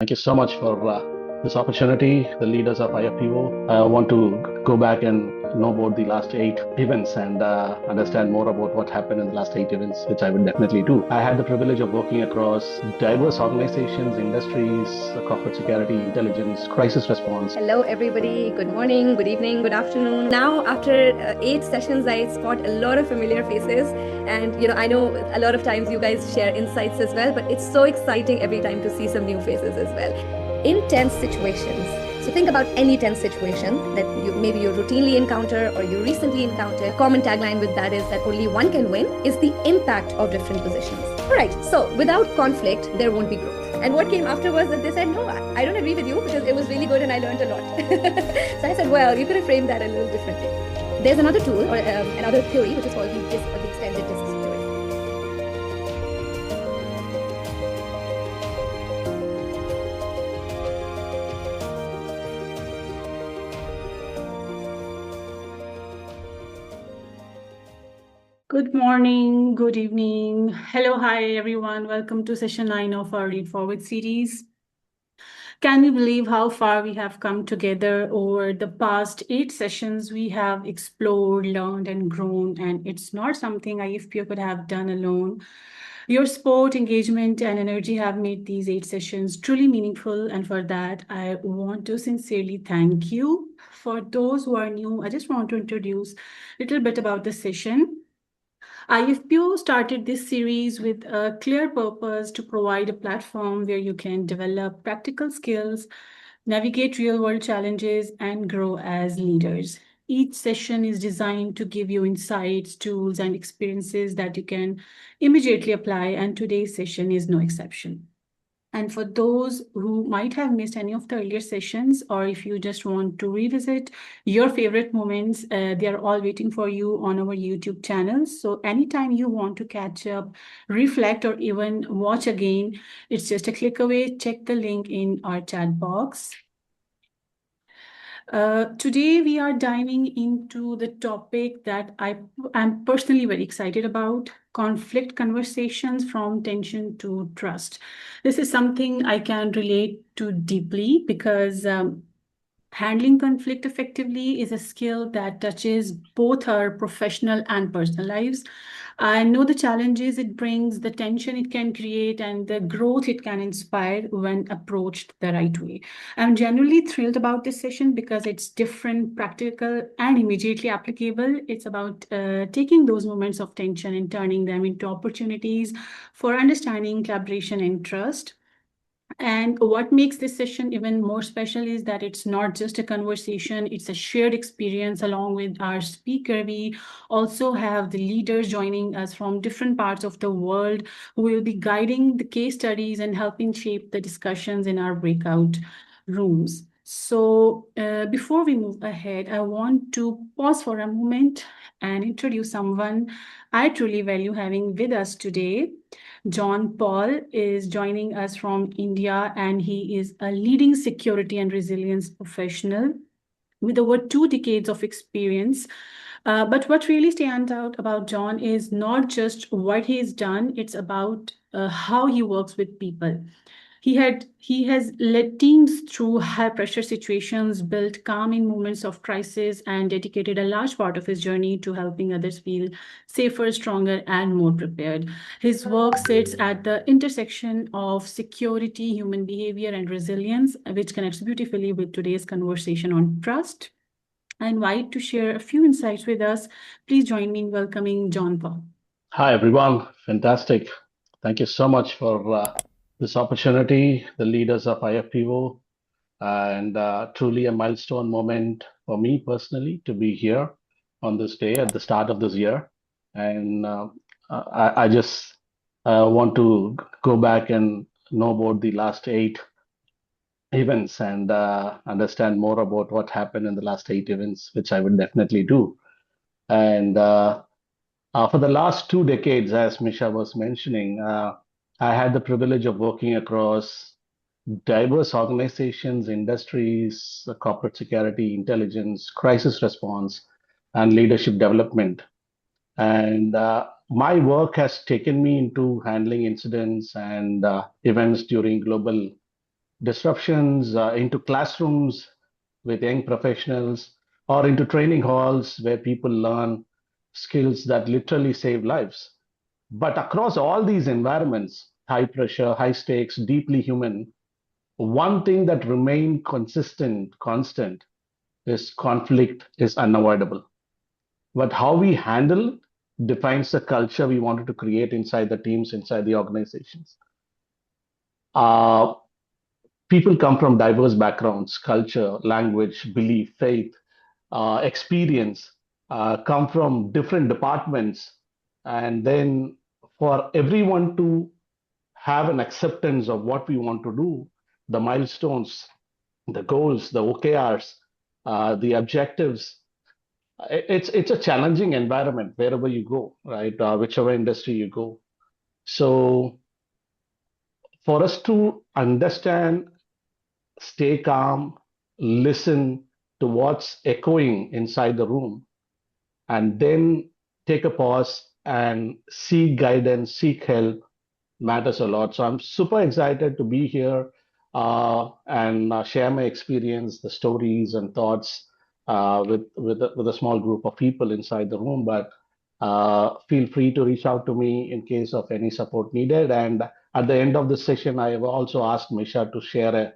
Thank you so much for this opportunity, the leaders of IFPO. I want to go back and know about the last 8 events and understand more about what happened in the last 8 events, which I would definitely do. I had the privilege of working across diverse organizations, industries, corporate security, intelligence, crisis response. Hello, everybody. Good morning, good evening, good afternoon. Now, after 8 sessions, I spot a lot of familiar faces. And, I know a lot of times you guys share insights as well, but it's so exciting every time to see some new faces as well. In tense situations, so think about any tense situation that maybe you routinely encounter or you recently encountered. A common tagline with that is that only one can win is the impact of different positions. All right, so without conflict, there won't be growth. And what came after was that they said, no, I don't agree with you because it was really good and I learned a lot. So I said, well, you could have framed that a little differently. There's another tool or another theory which is called the extended disk theory. Good morning, good evening. Hello, hi everyone. Welcome to session 9 of our Read Forward series. Can you believe how far we have come together over the past 8 sessions? We have explored, learned, and grown, and it's not something IFPO could have done alone. Your support, engagement, and energy have made these 8 sessions truly meaningful, and for that, I want to sincerely thank you. For those who are new, I just want to introduce a little bit about the session. IFPO started this series with a clear purpose to provide a platform where you can develop practical skills, navigate real-world challenges, and grow as leaders. Each session is designed to give you insights, tools, and experiences that you can immediately apply, and today's session is no exception. And for those who might have missed any of the earlier sessions, or if you just want to revisit your favorite moments, they are all waiting for you on our YouTube channel. So anytime you want to catch up, reflect, or even watch again, it's just a click away. Check the link in our chat box. Today, we are diving into the topic that I'm personally very excited about, conflict conversations from tension to trust. This is something I can relate to deeply because handling conflict effectively is a skill that touches both our professional and personal lives. I know the challenges it brings, the tension it can create, and the growth it can inspire when approached the right way. I'm genuinely thrilled about this session because it's different, practical, and immediately applicable. It's about taking those moments of tension and turning them into opportunities for understanding, collaboration, and trust. And what makes this session even more special is that it's not just a conversation, it's a shared experience along with our speaker. We also have the leaders joining us from different parts of the world who will be guiding the case studies and helping shape the discussions in our breakout rooms. So before we move ahead, I want to pause for a moment and introduce someone I truly value having with us today. John Paul is joining us from India, and he is a leading security and resilience professional with over 2 decades of experience. But what really stands out about John is not just what he's done, it's about how he works with people. He has led teams through high pressure situations, built calm in moments of crisis, and dedicated a large part of his journey to helping others feel safer, stronger, and more prepared. His work sits at the intersection of security, human behavior, and resilience, which connects beautifully with today's conversation on trust. I invite to share a few insights with us. Please join me in welcoming John Paul. Hi, everyone. Fantastic. Thank you so much for this opportunity, the leaders of IFPO, and truly a milestone moment for me personally to be here on this day at the start of this year. And I just want to go back and know about the last 8 events and understand more about what happened in the last 8 events, which I would definitely do. And for the last 2 decades, as Misha was mentioning, I had the privilege of working across diverse organizations, industries, corporate security, intelligence, crisis response, and leadership development. And my work has taken me into handling incidents and events during global disruptions into classrooms with young professionals or into training halls where people learn skills that literally save lives. But across all these environments, high pressure, high stakes, deeply human, one thing that remained constant, is conflict is unavoidable. But how we handle defines the culture we wanted to create inside the teams, inside the organizations. Uh, People come from diverse backgrounds, culture, language, belief, faith, experience, come from different departments. And then for everyone to have an acceptance of what we want to do, the milestones, the goals, the OKRs, the objectives, it's a challenging environment wherever you go, right? Whichever industry you go. So for us to understand, stay calm, listen to what's echoing inside the room, and then take a pause and seek guidance, seek help matters a lot. So I'm super excited to be here and share my experience, the stories and thoughts with a small group of people inside the room. But feel free to reach out to me in case of any support needed. And at the end of the session, I have also asked Misha to share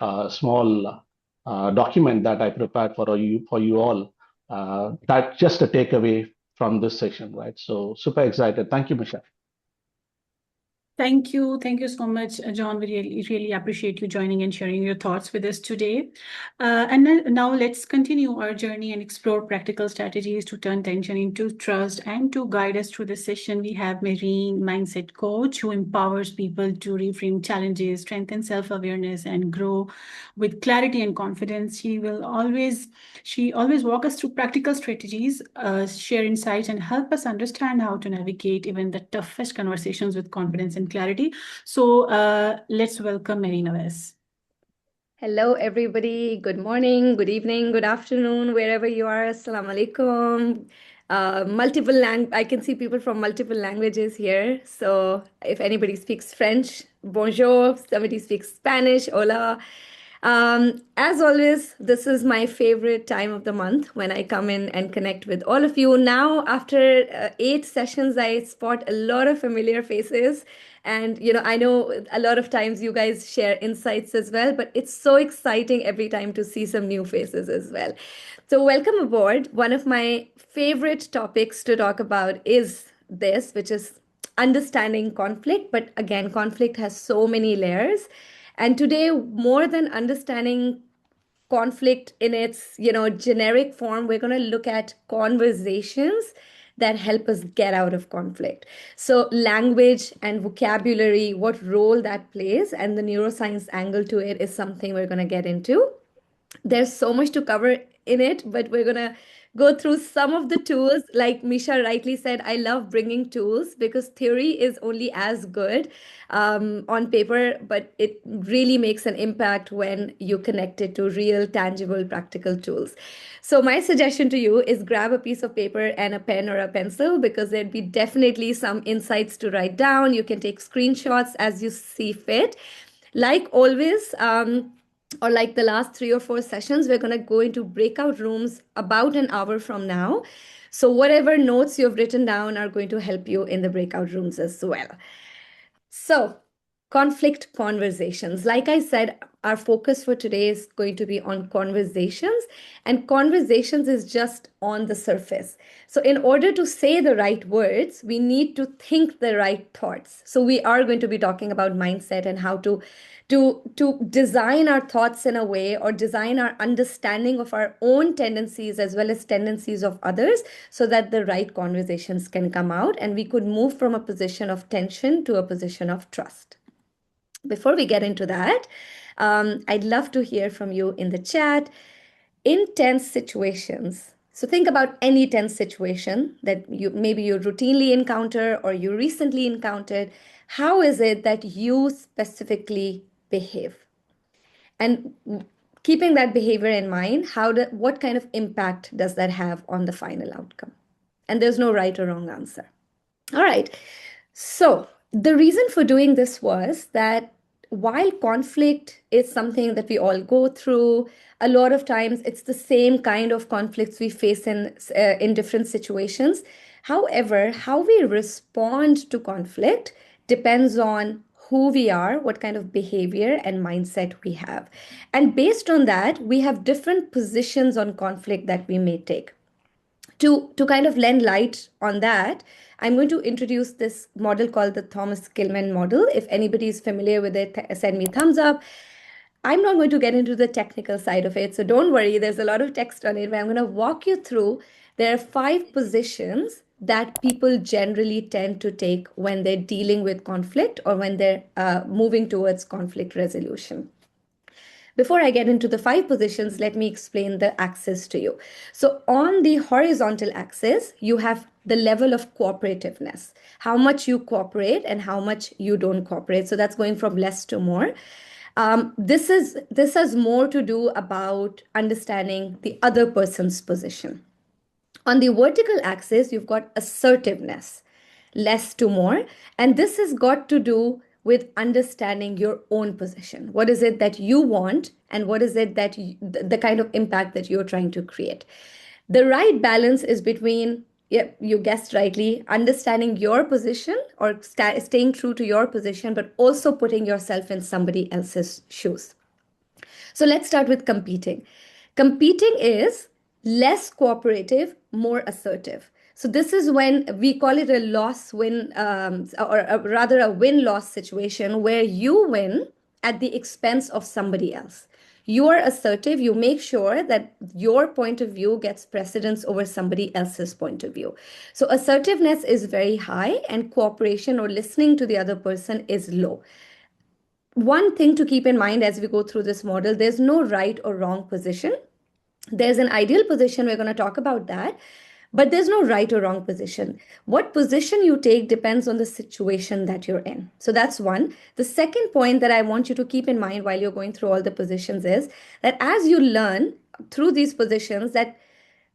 a small document that I prepared for you all. That just a takeaway from this session, right? So super excited. Thank you, Misha. Thank you. Thank you so much, John. We really appreciate you joining and sharing your thoughts with us today. And then, now let's continue our journey and explore practical strategies to turn tension into trust. And to guide us through the session, we have Marine, mindset coach, who empowers people to reframe challenges, strengthen self-awareness, and grow with clarity and confidence. She always walk us through practical strategies, share insights, and help us understand how to navigate even the toughest conversations with confidence and clarity. So let's welcome Marina Wes. Hello, everybody. Good morning, good evening, good afternoon, wherever you are. Assalamu alaikum. I can see people from multiple languages here. So if anybody speaks French, bonjour. Somebody speaks Spanish, hola. As always, this is my favorite time of the month when I come in and connect with all of you. Now, after 8 sessions, I spot a lot of familiar faces. And, I know a lot of times you guys share insights as well, but it's so exciting every time to see some new faces as well. So, welcome aboard. One of my favorite topics to talk about is this, which is understanding conflict. But again, conflict has so many layers. And today, more than understanding conflict in its, generic form, we're going to look at conversations that help us get out of conflict. So language and vocabulary, what role that plays, and the neuroscience angle to it is something we're going to get into. There's so much to cover in it, but we're going to go through some of the tools. Like Misha rightly said, I love bringing tools because theory is only as good on paper, but it really makes an impact when you connect it to real, tangible, practical tools. So my suggestion to you is grab a piece of paper and a pen or a pencil, because there'd be definitely some insights to write down. You can take screenshots as you see fit. Like always, or like the last 3 or 4 sessions, we're going to go into breakout rooms about an hour from now. So whatever notes you've written down are going to help you in the breakout rooms as well. So conflict conversations. Like I said, our focus for today is going to be on conversations, and conversations is just on the surface. So in order to say the right words, we need to think the right thoughts. So we are going to be talking about mindset and how to design our thoughts in a way, or design our understanding of our own tendencies as well as tendencies of others, so that the right conversations can come out and we could move from a position of tension to a position of trust. Before we get into that, I'd love to hear from you in the chat. In tense situations, so think about any tense situation that you routinely encounter or you recently encountered. How is it that you specifically behave? And keeping that behavior in mind, what kind of impact does that have on the final outcome? And there's no right or wrong answer. All right. So the reason for doing this was that while conflict is something that we all go through, a lot of times it's the same kind of conflicts we face in different situations. However, how we respond to conflict depends on who we are, what kind of behavior and mindset we have. And based on that, we have different positions on conflict that we may take. To kind of lend light on that, I'm going to introduce this model called the Thomas Kilmann model. If anybody is familiar with it, send me thumbs up. I'm not going to get into the technical side of it, so don't worry, there's a lot of text on it, but I'm going to walk you through. There are 5 positions that people generally tend to take when they're dealing with conflict or when they're moving towards conflict resolution. Before I get into the 5 positions, let me explain the axis to you. So on the horizontal axis, you have the level of cooperativeness, how much you cooperate and how much you don't cooperate. So that's going from less to more. This has more to do about understanding the other person's position. On the vertical axis, you've got assertiveness, less to more. And this has got to do with understanding your own position. What is it that you want, and what is it that the kind of impact that you're trying to create? The right balance is between, yep, you guessed rightly, understanding your position or staying true to your position, but also putting yourself in somebody else's shoes. So let's start with competing. Competing is less cooperative, more assertive. So this is when we call it a loss-win, rather a win-loss situation where you win at the expense of somebody else. You are assertive, you make sure that your point of view gets precedence over somebody else's point of view. So assertiveness is very high and cooperation or listening to the other person is low. One thing to keep in mind as we go through this model, there's no right or wrong position. There's an ideal position, we're going to talk about that. But there's no right or wrong position. What position you take depends on the situation that you're in. So that's one. The second point that I want you to keep in mind while you're going through all the positions is that as you learn through these positions, that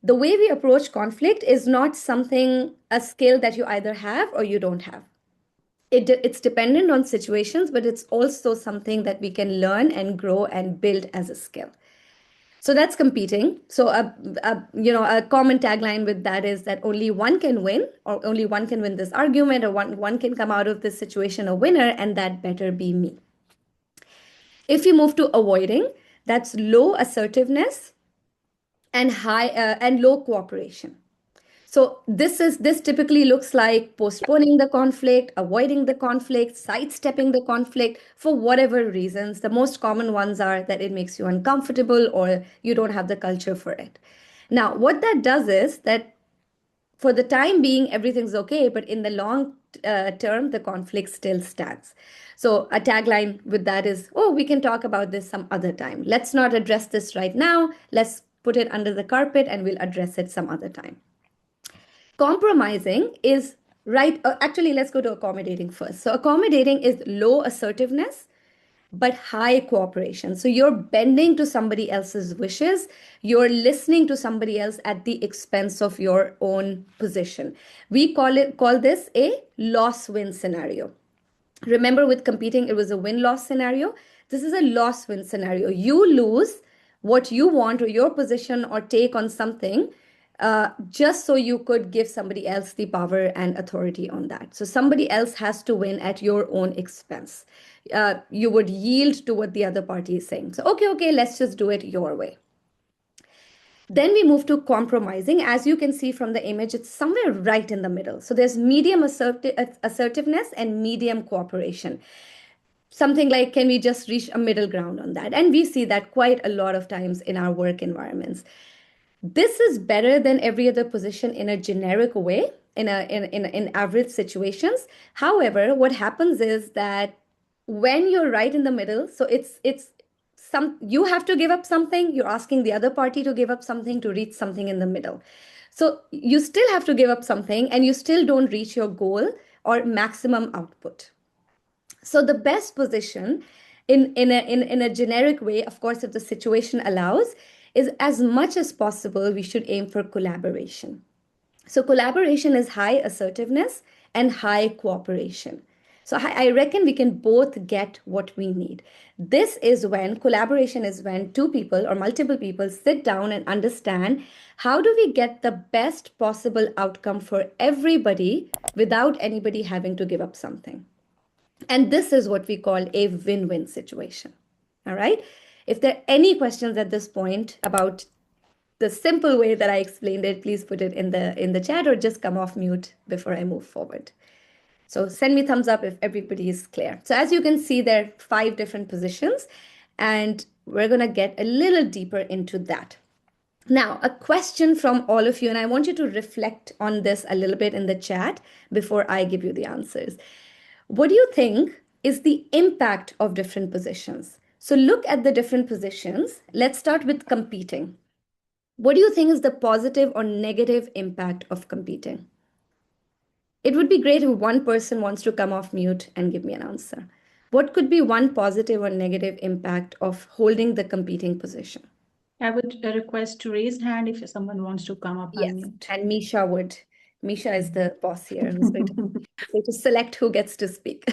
the way we approach conflict is not something, a skill that you either have or you don't have. It's dependent on situations, but it's also something that we can learn and grow and build as a skill. So that's competing. So a common tagline with that is that only one can win, or only one can win this argument, or one can come out of this situation a winner, and that better be me. If you move to avoiding, that's low assertiveness and high and low cooperation. So this typically looks like postponing the conflict, avoiding the conflict, sidestepping the conflict for whatever reasons. The most common ones are that it makes you uncomfortable or you don't have the culture for it. Now, what that does is that for the time being, everything's okay, but in the long term, the conflict still stands. So a tagline with that is, oh, we can talk about this some other time. Let's not address this right now. Let's put it under the carpet and we'll address it some other time. Compromising is right. Actually, let's go to accommodating first. So accommodating is low assertiveness, but high cooperation. So you're bending to somebody else's wishes. You're listening to somebody else at the expense of your own position. We call this a loss-win scenario. Remember, with competing, it was a win-loss scenario. This is a loss-win scenario. You lose what you want or your position or take on something just so you could give somebody else the power and authority on that. So somebody else has to win at your own expense. You would yield to what the other party is saying. So, okay, let's just do it your way. Then we move to compromising. As you can see from the image, it's somewhere right in the middle. So there's medium assertiveness and medium cooperation. Something like, can we just reach a middle ground on that? And we see that quite a lot of times in our work environments. This is better than every other position in a generic way, in average situations. However, what happens is that when you're right in the middle, so you have to give up something, you're asking the other party to give up something to reach something in the middle. So you still have to give up something and you still don't reach your goal or maximum output. So the best position in a generic way, of course, if the situation allows, is as much as possible, we should aim for collaboration. So collaboration is high assertiveness and high cooperation. So I reckon we can both get what we need. This is when collaboration is when two people or multiple people sit down and understand how do we get the best possible outcome for everybody without anybody having to give up something. And this is what we call a win-win situation. All right. If there are any questions at this point about the simple way that I explained it, please put it in the chat or just come off mute before I move forward. So send me thumbs up if everybody is clear. So as you can see, there are 5 different positions, and we're going to get a little deeper into that. Now, a question from all of you, and I want you to reflect on this a little bit in the chat before I give you the answers. What do you think is the impact of different positions? So look at the different positions. Let's start with competing. What do you think is the positive or negative impact of competing? It would be great if one person wants to come off mute and give me an answer. What could be one positive or negative impact of holding the competing position? I would request to raise hand if someone wants to come up Yes, unmute. and Misha would. Misha is the boss here who's going to select who gets to speak.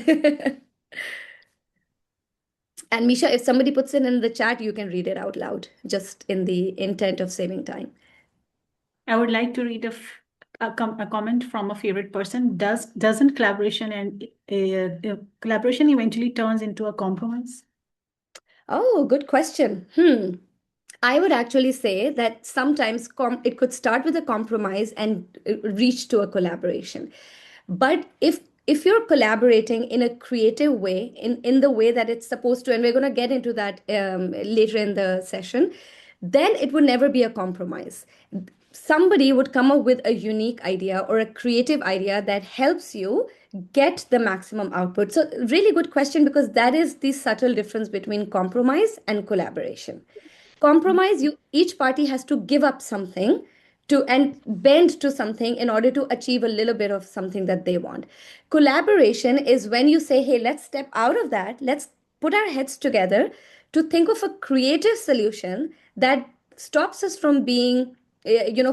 And Misha, if somebody puts it in the chat, you can read it out loud, just in the intent of saving time. I would like to read a comment from a favorite person. Doesn't collaboration and collaboration eventually turns into a compromise? Oh, good question. I would actually say that sometimes it could start with a compromise and reach to a collaboration. But if you're collaborating in a creative way, in the way that it's supposed to, and we're going to get into that later in the session, then it would never be a compromise. Somebody would come up with a unique idea or a creative idea that helps you get the maximum output. So really good question, because that is the subtle difference between compromise and collaboration. Compromise, each party has to give up something and bend to something in order to achieve a little bit of something that they want. Collaboration is when you say, hey, let's step out of that. Let's put our heads together to think of a creative solution that stops us from being,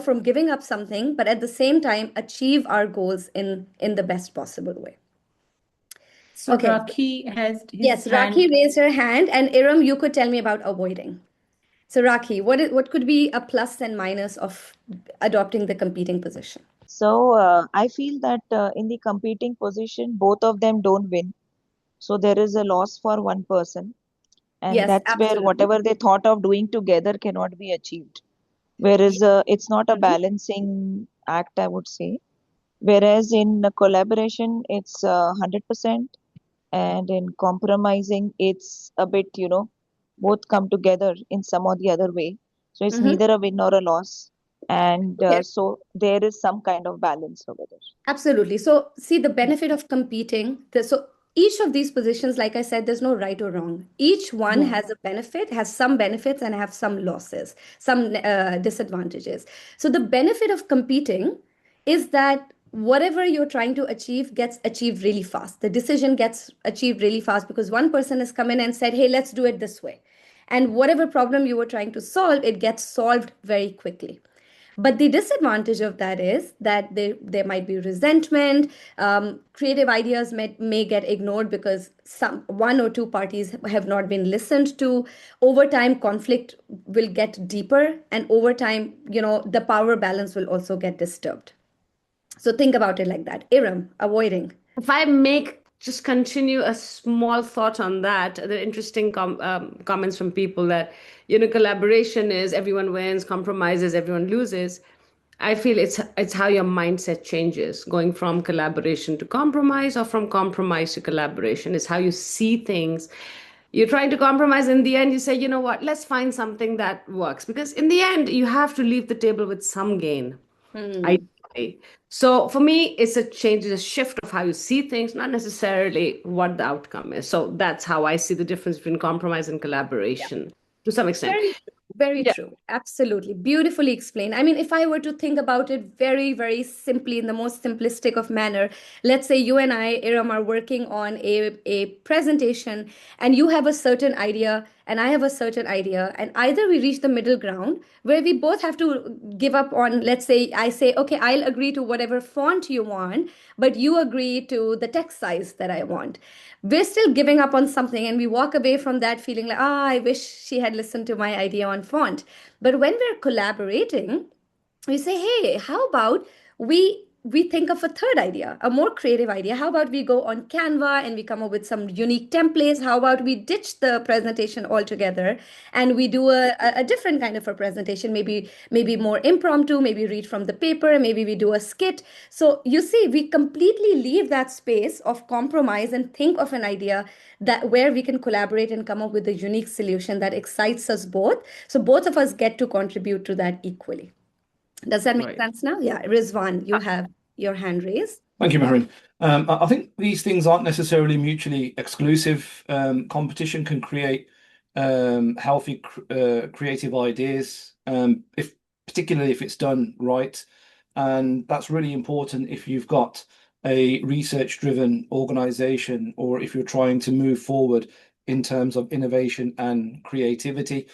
from giving up something, but at the same time achieve our goals in the best possible way. So Okay. Rakhi has his Yes, Rakhi raised her hand, and Iram, you could tell me about avoiding. So Rakhi, what could be a plus and minus of adopting the competing position? So I feel that in the competing position, both of them don't win. So there is a loss for one person. And Yes, that's where absolutely. whatever they thought of doing together cannot be achieved. Whereas it's not a balancing act, I would say. Whereas in collaboration, it's 100%. And in compromising, it's a bit, both come together in some or the other way. So it's neither a win nor a loss. And so there is some kind of balance over there. Absolutely. So see the benefit of competing. So each of these positions, like I said, there's no right or wrong. Each one has a benefit, has some benefits and have some losses, some disadvantages. So the benefit of competing is that whatever you're trying to achieve gets achieved really fast. The decision gets achieved really fast because one person has come in and said, hey, let's do it this way. And whatever problem you were trying to solve, it gets solved very quickly. But the disadvantage of that is that there might be resentment. Creative ideas may get ignored because one or two parties have not been listened to. Over time, conflict will get deeper, and over time, the power balance will also get disturbed. So think about it like that. Iram, avoiding. If I just continue a small thought on that, the interesting comments from people that, collaboration is everyone wins, compromises, everyone loses. I feel it's how your mindset changes, going from collaboration to compromise or from compromise to collaboration. Is how you see things. You're trying to compromise. In the end, you say, you know what, let's find something that works. Because in the end, you have to leave the table with some gain. Ideally. So for me, it's a change, it's a shift of how you see things, not necessarily what the outcome is. So that's how I see the difference between compromise and collaboration to some extent. Very true. Absolutely. Beautifully explained. I mean, if I were to think about it very, very simply in the most simplistic of manner, let's say you and I, Iram, are working on a presentation and you have a certain idea and I have a certain idea, and either we reach the middle ground where we both have to give up on, let's say, I say, okay, I'll agree to whatever font you want, but you agree to the text size that I want. We're still giving up on something, and we walk away from that feeling like, I wish she had listened to my idea on font. But when we're collaborating, we say, hey, how about we think of a third idea, a more creative idea. How about we go on Canva and we come up with some unique templates? How about we ditch the presentation altogether and we do a different kind of a presentation, maybe more impromptu, maybe read from the paper, maybe we do a skit. So you see, we completely leave that space of compromise and think of an idea that where we can collaborate and come up with a unique solution that excites us both. So both of us get to contribute to that equally. Does that make Right. sense now? Yeah, Rizwan, you have your hand raised. Thank you, Mehreen. I think these things aren't necessarily mutually exclusive. Competition can create healthy creative ideas, particularly if it's done right. And that's really important if you've got a research-driven organization or if you're trying to move forward in terms of innovation and creativity.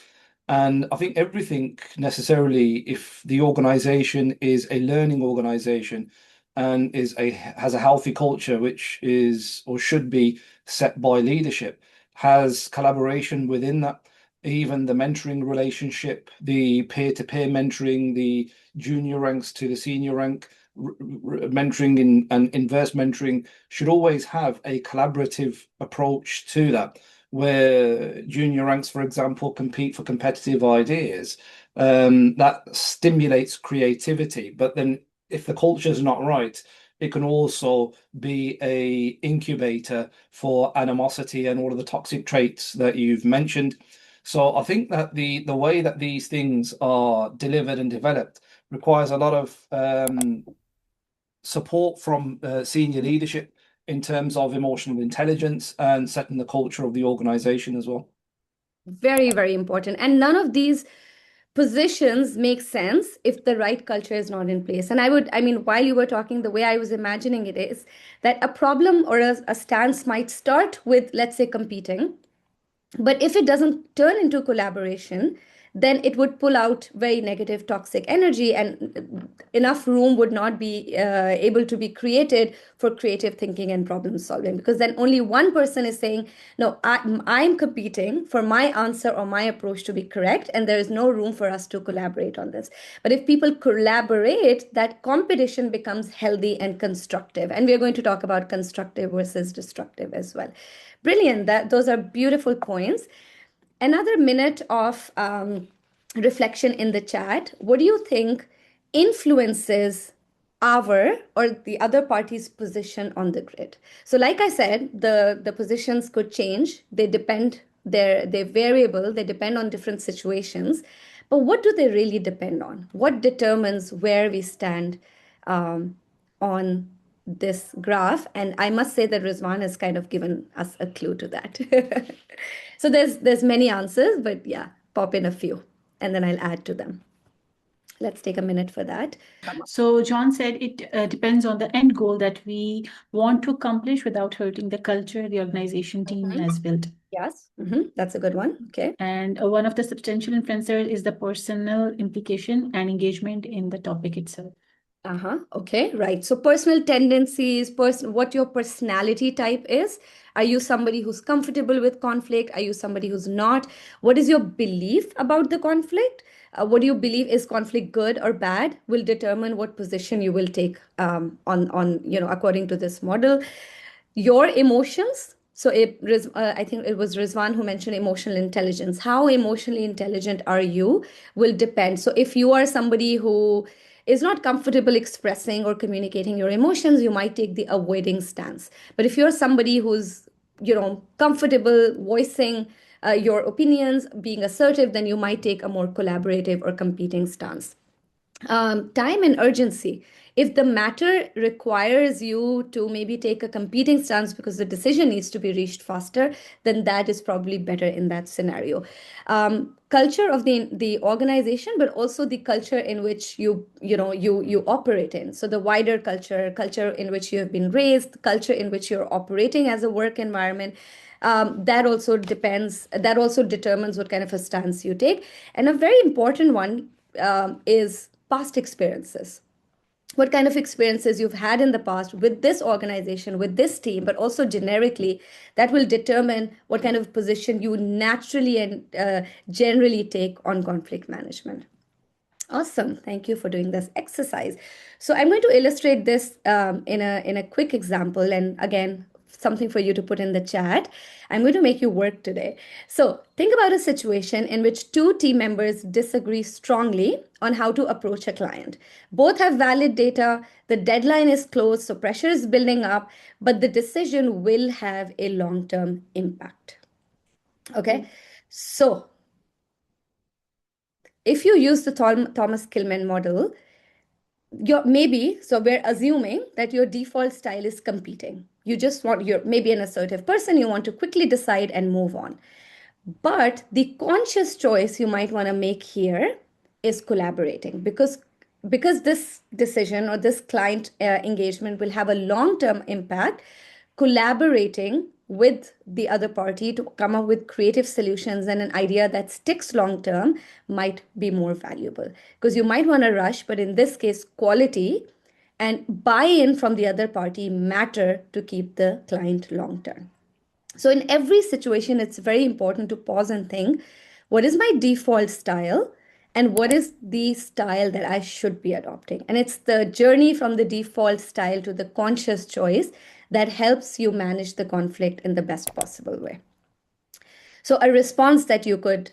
And I think everything necessarily, if the organization is a learning organization and has a healthy culture, which is or should be set by leadership, has collaboration within that, even the mentoring relationship, the peer-to-peer mentoring, the junior ranks to the senior rank mentoring and inverse mentoring should always have a collaborative approach to that, where junior ranks, for example, compete for competitive ideas. That stimulates creativity. But then if the culture is not right, it can also be a incubator for animosity and all of the toxic traits that you've mentioned. So I think that the way that these things are delivered and developed requires a lot of support from senior leadership in terms of emotional intelligence and setting the culture of the organization as well. Very, very important. And none of these positions make sense if the right culture is not in place. And I mean, while you were talking, the way I was imagining it is that a problem or a stance might start with, let's say, competing. But if it doesn't turn into collaboration, then it would pull out very negative, toxic energy, and enough room would not be able to be created for creative thinking and problem solving. Because then only one person is saying, no, I'm competing for my answer or my approach to be correct, and there is no room for us to collaborate on this. But if people collaborate, that competition becomes healthy and constructive. And we're going to talk about constructive versus destructive as well. Brilliant. Those are beautiful points. Another minute of reflection in the chat. What do you think influences our or the other party's position on the grid? So like I said, the positions could change. They depend, they're variable, they depend on different situations. But what do they really depend on? What determines where we stand on this graph? And I must say that Rizwan has kind of given us a clue to that. So there's many answers, but yeah, pop in a few and then I'll add to them. Let's take a minute for that. So John said it depends on the end goal that we want to accomplish without hurting the culture the organization team has built. Yes, that's a good one. Okay. And one of the substantial influencers is the personal implication and engagement in the topic itself. Okay, right. So personal tendencies, what your personality type is. Are you somebody who's comfortable with conflict? Are you somebody who's not? What is your belief about the conflict? What do you believe, is conflict good or bad? Will determine what position you will take on according to this model. Your emotions. So I think it was Rizwan who mentioned emotional intelligence. How emotionally intelligent are you will depend. So if you are somebody who is not comfortable expressing or communicating your emotions, you might take the avoiding stance. But if you're somebody who's, comfortable voicing your opinions, being assertive, then you might take a more collaborative or competing stance. Time and urgency. If the matter requires you to maybe take a competing stance because the decision needs to be reached faster, then that is probably better in that scenario. culture of the organization, but also the culture in which you operate in. So the wider culture in which you have been raised, culture in which you're operating as a work environment, that also determines what kind of a stance you take. And a very important one is past experiences. What kind of experiences you've had in the past with this organization, with this team, but also generically, that will determine what kind of position you naturally and generally take on conflict management. Awesome. Thank you for doing this exercise. So I'm going to illustrate this in a quick example. And again, something for you to put in the chat. I'm going to make you work today. So think about a situation in which two team members disagree strongly on how to approach a client. Both have valid data, the deadline is close, so pressure is building up, but the decision will have a long-term impact. Okay, so if you use the Thomas Kilmann model, we're assuming that your default style is competing. You're maybe an assertive person, you want to quickly decide and move on. But the conscious choice you might want to make here is collaborating, because this decision or this client engagement will have a long-term impact. Collaborating with the other party to come up with creative solutions and an idea that sticks long term might be more valuable, because you might want to rush, but in this case, quality and buy-in from the other party matter to keep the client long term. So in every situation, it's very important to pause and think, what is my default style and what is the style that I should be adopting? And it's the journey from the default style to the conscious choice that helps you manage the conflict in the best possible way. So a response that you could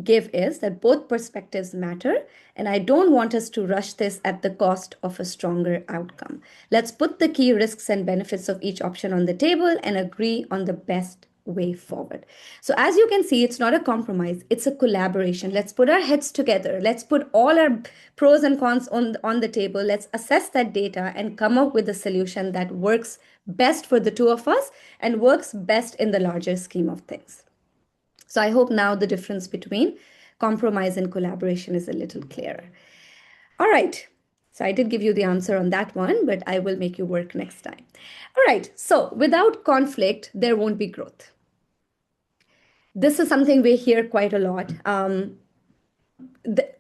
give is that both perspectives matter, and I don't want us to rush this at the cost of a stronger outcome. Let's put the key risks and benefits of each option on the table and agree on the best way forward. So as you can see, it's not a compromise, it's a collaboration. Let's put our heads together. Let's put all our pros and cons on the table. Let's assess that data and come up with a solution that works best for the two of us and works best in the larger scheme of things. So I hope now the difference between compromise and collaboration is a little clearer. All right. So I did give you the answer on that one, but I will make you work next time. All right. So without conflict, there won't be growth. This is something we hear quite a lot.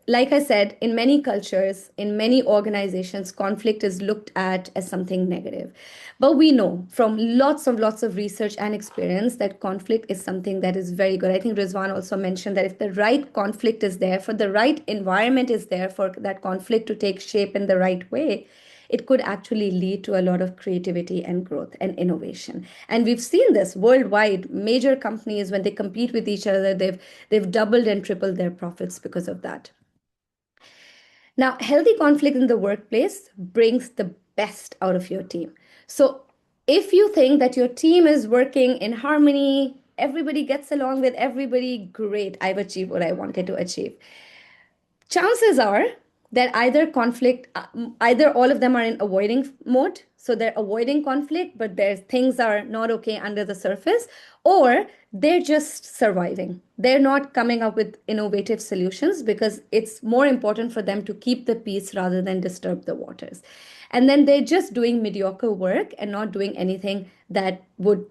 Like I said, in many cultures, in many organizations, conflict is looked at as something negative. But we know from lots of research and experience that conflict is something that is very good. I think Rizwan also mentioned that if the right conflict is there, for the right environment is there for that conflict to take shape in the right way, it could actually lead to a lot of creativity and growth and innovation. And we've seen this worldwide. Major companies, when they compete with each other, they've doubled and tripled their profits because of that. Now, healthy conflict in the workplace brings the best out of your team. So if you think that your team is working in harmony, everybody gets along with everybody, great, I've achieved what I wanted to achieve. Chances are that either all of them are in avoiding mode, so they're avoiding conflict, but things are not okay under the surface, or they're just surviving. They're not coming up with innovative solutions because it's more important for them to keep the peace rather than disturb the waters. And then they're just doing mediocre work and not doing anything that would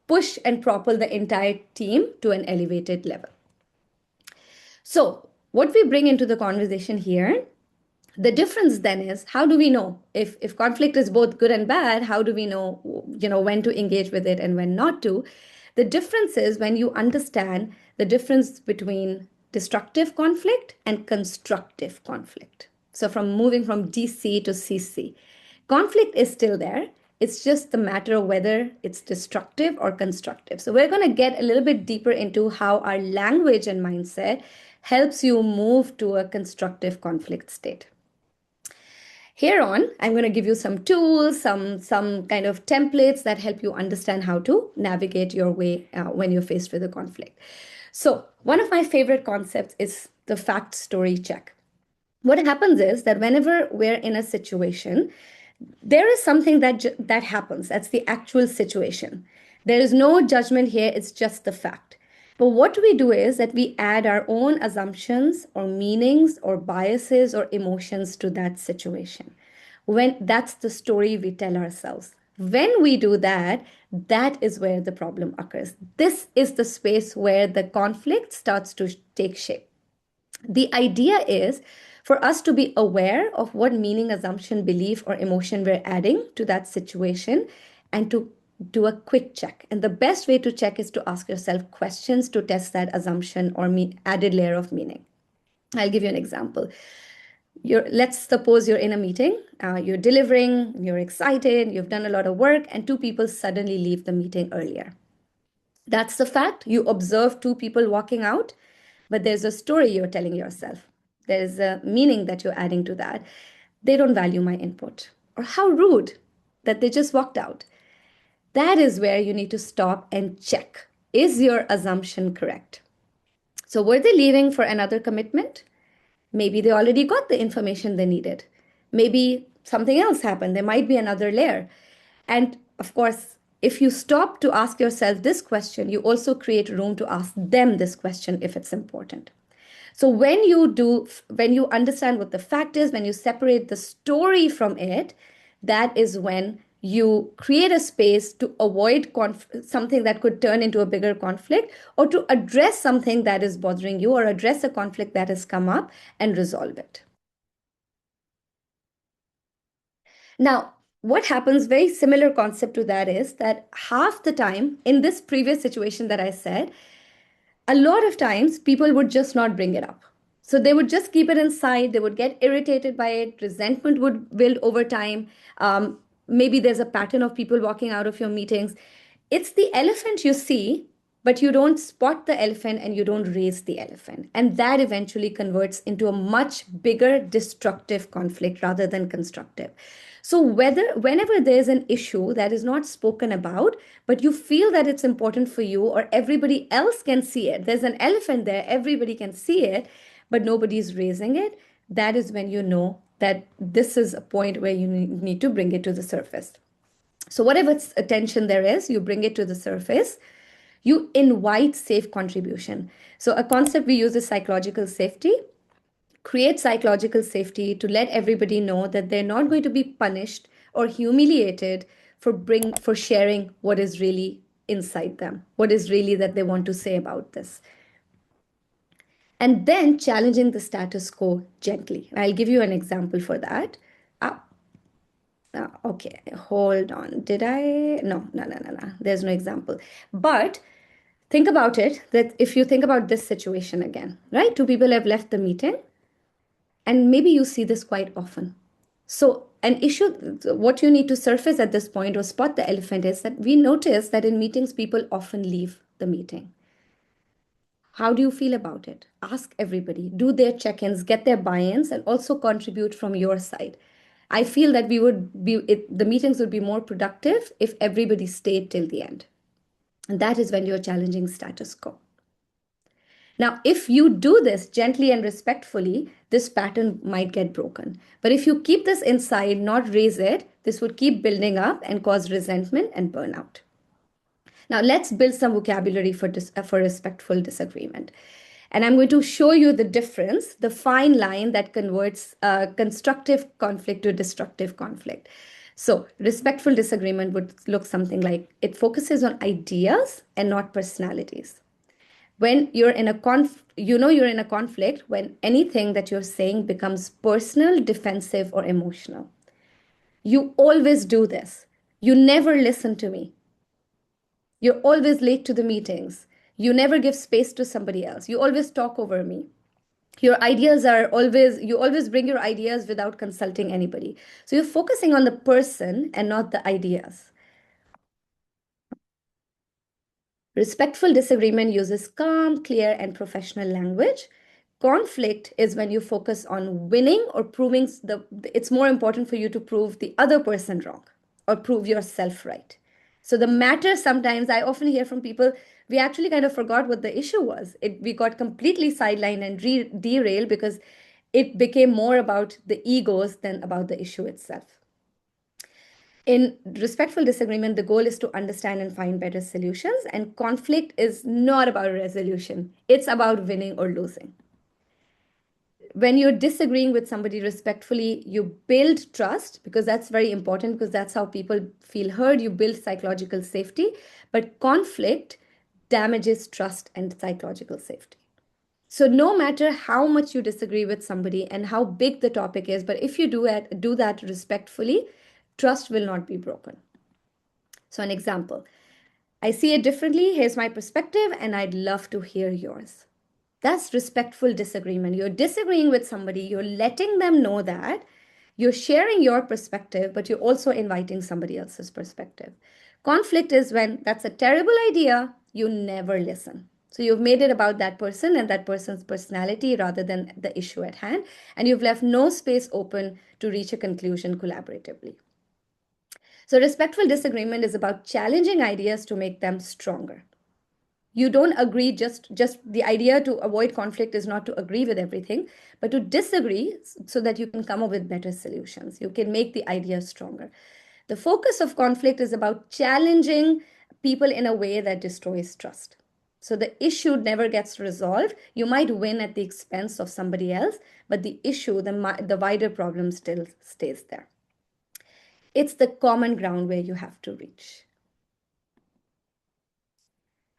push and propel the entire team to an elevated level. So what we bring into the conversation here, the difference then is, how do we know if conflict is both good and bad? How do we know, when to engage with it and when not to? The difference is when you understand the difference between destructive conflict and constructive conflict. So moving from DC to CC, conflict is still there. It's just the matter of whether it's destructive or constructive. So we're going to get a little bit deeper into how our language and mindset helps you move to a constructive conflict state. Here on, I'm going to give you some tools, some kind of templates that help you understand how to navigate your way when you're faced with a conflict. So one of my favorite concepts is the fact story check. What happens is that whenever we're in a situation, there is something that happens. That's the actual situation. There is no judgment here. It's just the fact. But what we do is that we add our own assumptions or meanings or biases or emotions to that situation. When that's the story we tell ourselves. When we do that, that is where the problem occurs. This is the space where the conflict starts to take shape. The idea is for us to be aware of what meaning, assumption, belief, or emotion we're adding to that situation and to do a quick check. And the best way to check is to ask yourself questions to test that assumption or added layer of meaning. I'll give you an example. Let's suppose you're in a meeting, you're delivering, you're excited, you've done a lot of work, and two people suddenly leave the meeting earlier. That's the fact. You observe two people walking out, but there's a story you're telling yourself. There's a meaning that you're adding to that. They don't value my input. Or how rude that they just walked out. That is where you need to stop and check. Is your assumption correct? So were they leaving for another commitment? Maybe they already got the information they needed. Maybe something else happened. There might be another layer. And of course, if you stop to ask yourself this question, you also create room to ask them this question if it's important. So when you understand what the fact is, when you separate the story from it, that is when you create a space to avoid something that could turn into a bigger conflict, or to address something that is bothering you, or address a conflict that has come up and resolve it. Now, what happens, very similar concept to that, is that half the time in this previous situation that I said, a lot of times people would just not bring it up. So they would just keep it inside. They would get irritated by it. Resentment would build over time. Maybe there's a pattern of people walking out of your meetings. It's the elephant you see, but you don't spot the elephant and you don't raise the elephant. And that eventually converts into a much bigger destructive conflict rather than constructive. So whenever there's an issue that is not spoken about, but you feel that it's important for you or everybody else can see it, there's an elephant there, everybody can see it, but nobody's raising it, that is when you know that this is a point where you need to bring it to the surface. So whatever attention there is, you bring it to the surface. You invite safe contribution. So a concept we use is psychological safety. Create psychological safety to let everybody know that they're not going to be punished or humiliated for sharing what is really inside them, what is really that they want to say about this. And then challenging the status quo gently. I'll give you an example for that. Okay, hold on. Did I? No. There's no example. But think about it, that if you think about this situation again, right? Two people have left the meeting, and maybe you see this quite often. So an issue, what you need to surface at this point or spot the elephant is that we notice that in meetings, people often leave the meeting. How do you feel about it? Ask everybody, do their check-ins, get their buy-ins, and also contribute from your side. I feel that the meetings would be more productive if everybody stayed till the end. And that is when you're challenging status quo. Now, if you do this gently and respectfully, this pattern might get broken. But if you keep this inside, not raise it, this would keep building up and cause resentment and burnout. Now, let's build some vocabulary for respectful disagreement. And I'm going to show you the difference, the fine line that converts constructive conflict to destructive conflict. So respectful disagreement would look something like, it focuses on ideas and not personalities. When you're in a you're in a conflict when anything that you're saying becomes personal, defensive, or emotional. You always do this. You never listen to me. You're always late to the meetings. You never give space to somebody else. You always talk over me. You always bring your ideas without consulting anybody. So you're focusing on the person and not the ideas. Respectful disagreement uses calm, clear, and professional language. Conflict is when you focus on winning or proving it's more important for you to prove the other person wrong or prove yourself right. So the matter, sometimes I often hear from people, we actually kind of forgot what the issue was. We got completely sidelined and derailed because it became more about the egos than about the issue itself. In respectful disagreement, the goal is to understand and find better solutions, and conflict is not about resolution. It's about winning or losing. When you're disagreeing with somebody respectfully, you build trust, because that's very important, because that's how people feel heard. You build psychological safety, but conflict damages trust and psychological safety. So no matter how much you disagree with somebody and how big the topic is, but if you do that respectfully, trust will not be broken. So an example, I see it differently. Here's my perspective, and I'd love to hear yours. That's respectful disagreement. You're disagreeing with somebody, you're letting them know that you're sharing your perspective, but you're also inviting somebody else's perspective. Conflict is when that's a terrible idea, you never listen. So you've made it about that person and that person's personality rather than the issue at hand, and you've left no space open to reach a conclusion collaboratively. So respectful disagreement is about challenging ideas to make them stronger. You don't agree, just the idea to avoid conflict is not to agree with everything, but to disagree so that you can come up with better solutions. You can make the idea stronger. The focus of conflict is about challenging people in a way that destroys trust. So the issue never gets resolved. You might win at the expense of somebody else, but the issue, the wider problem still stays there. It's the common ground where you have to reach.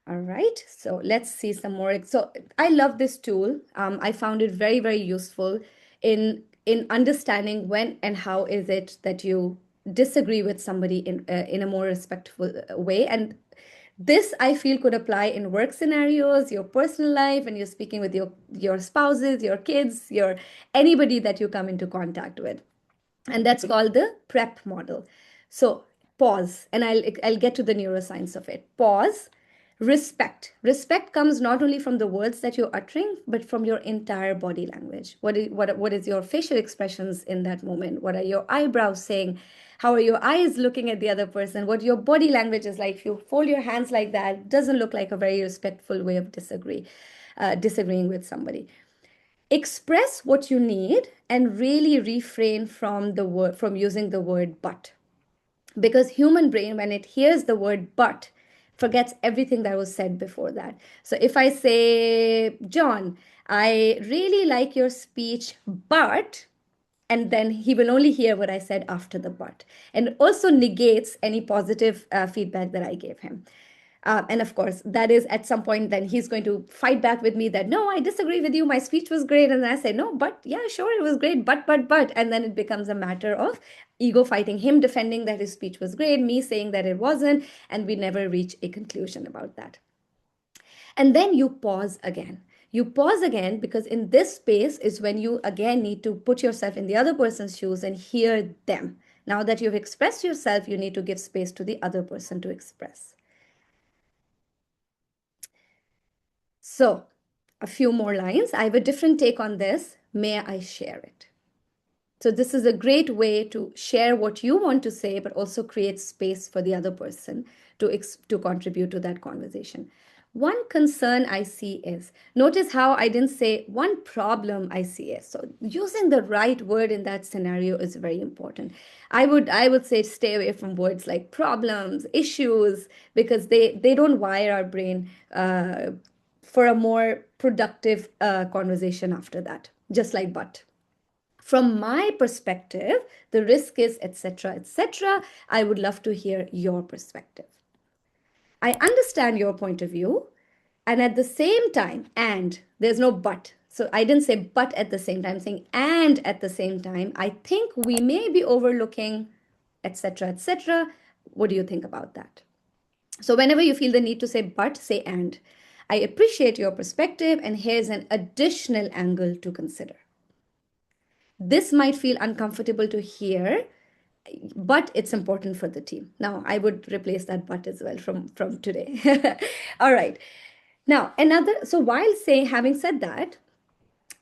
All right, so let's see some more. So I love this tool. I found it very, very useful in understanding when and how is it that you disagree with somebody in a more respectful way. And this, I feel, could apply in work scenarios, your personal life, and you're speaking with your spouses, your kids, anybody that you come into contact with. And that's called the PrEP model. So pause, and I'll get to the neuroscience of it. Pause. Respect. Respect comes not only from the words that you're uttering, but from your entire body language. What is your facial expressions in that moment? What are your eyebrows saying? How are your eyes looking at the other person? What your body language is like. If you fold your hands like that, it doesn't look like a very respectful way of disagreeing with somebody. Express what you need and really refrain from using the word but. Because human brain, when it hears the word but, forgets everything that was said before that. So if I say, John, I really like your speech, but, and then he will only hear what I said after the but, and also negates any positive feedback that I gave him. And of course, that is at some point, then he's going to fight back with me that, no, I disagree with you. My speech was great. And then I say, no, but yeah, sure, it was great. But. And then it becomes a matter of ego fighting, him defending that his speech was great, me saying that it wasn't. And we never reach a conclusion about that. And then you pause again. You pause again, because in this space is when you again need to put yourself in the other person's shoes and hear them. Now that you've expressed yourself, you need to give space to the other person to express. So a few more lines. I have a different take on this. May I share it? So this is a great way to share what you want to say, but also create space for the other person to contribute to that conversation. One concern I see is, notice how I didn't say one problem I see is. So using the right word in that scenario is very important. I would say stay away from words like problems, issues, because they don't wire our brain for a more productive conversation after that, just like but. From my perspective, the risk is, etc., etc. I would love to hear your perspective. I understand your point of view, and at the same time, and there's no but. So I didn't say but at the same time, I'm saying and at the same time, I think we may be overlooking, etc., etc. What do you think about that? So whenever you feel the need to say but, say and. I appreciate your perspective, and here's an additional angle to consider. This might feel uncomfortable to hear, but it's important for the team. Now, I would replace that but as well from today. All right. Now, so while having said that,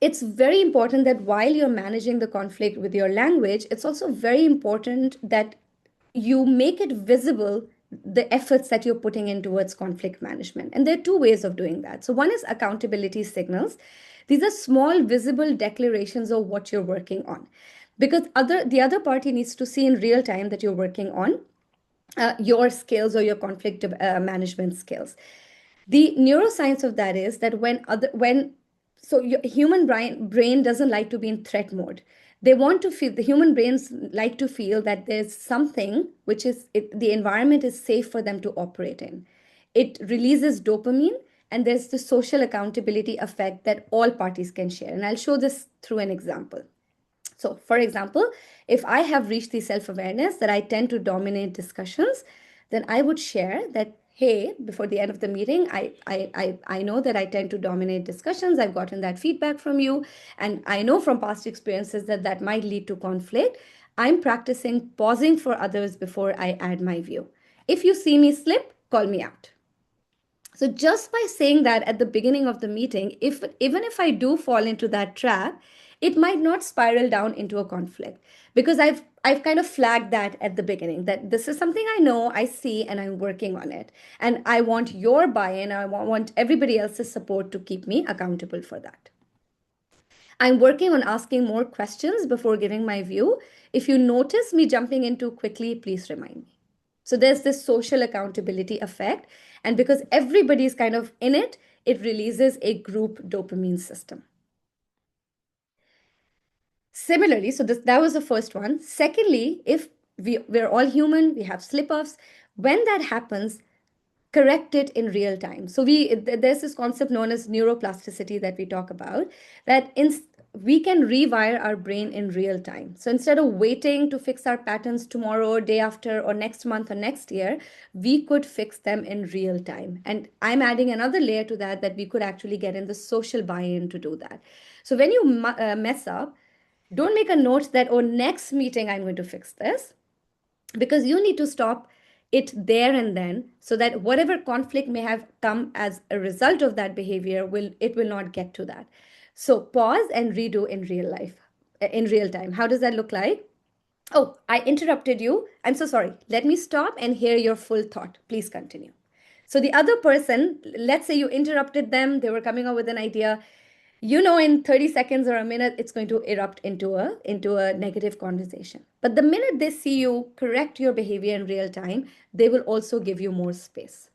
it's very important that while you're managing the conflict with your language, it's also very important that you make it visible the efforts that you're putting in towards conflict management. And there are two ways of doing that. So one is accountability signals. These are small, visible declarations of what you're working on. because the other party needs to see in real time that you're working on your skills or your conflict management skills. The neuroscience of that is that so your human brain doesn't like to be in threat mode. They want to feel, the human brains like to feel that there's something which is the environment is safe for them to operate in. It releases dopamine, and there's the social accountability effect that all parties can share. And I'll show this through an example. So, for example, if I have reached the self-awareness that I tend to dominate discussions, then I would share that, hey, before the end of the meeting, I know that I tend to dominate discussions. I've gotten that feedback from you, and I know from past experiences that that might lead to conflict. I'm practicing pausing for others before I add my view. If you see me slip, call me out. So just by saying that at the beginning of the meeting, even if I do fall into that trap, it might not spiral down into a conflict, because I've kind of flagged that at the beginning, that this is something I know, I see, and I'm working on it. And I want your buy-in, I want everybody else's support to keep me accountable for that. I'm working on asking more questions before giving my view. If you notice me jumping in too quickly, please remind me. So there's this social accountability effect. And because everybody's kind of in it, it releases a group dopamine system. Similarly, so that was the first one. Secondly, if we're all human, we have slip-ups. When that happens, correct it in real time. So there's this concept known as neuroplasticity that we talk about, that we can rewire our brain in real time. So instead of waiting to fix our patterns tomorrow, day after, or next month or next year, we could fix them in real time. And I'm adding another layer to that we could actually get in the social buy-in to do that. So when you mess up, don't make a note that, oh, next meeting I'm going to fix this, because you need to stop it there and then, so that whatever conflict may have come as a result of that behavior will not get to that. So pause and redo in real life, in real time. How does that look like? Oh, I interrupted you. I'm so sorry. Let me stop and hear your full thought. Please continue. So the other person, let's say you interrupted them, they were coming up with an idea. You know, in 30 seconds or a minute, it's going to erupt into a negative conversation. But the minute they see you correct your behavior in real time, they will also give you more space.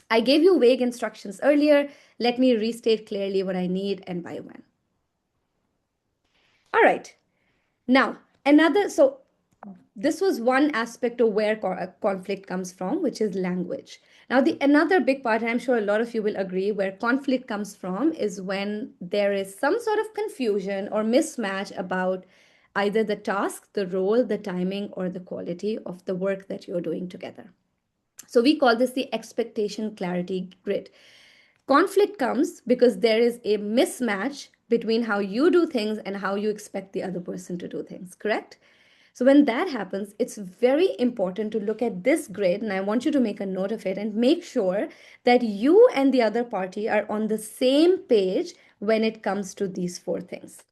I gave you vague instructions earlier. Let me restate clearly what I need and by when. All right. Now, so this was one aspect of where conflict comes from, which is language. Now, another big part, and I'm sure a lot of you will agree, where conflict comes from is when there is some sort of confusion or mismatch about either the task, the role, the timing, or the quality of the work that you're doing together. So we call this the expectation clarity grid. Conflict comes because there is a mismatch between how you do things and how you expect the other person to do things, correct? So when that happens, it's very important to look at this grid, and I want you to make a note of it and make sure that you and the other party are on the same page when it comes to these four things.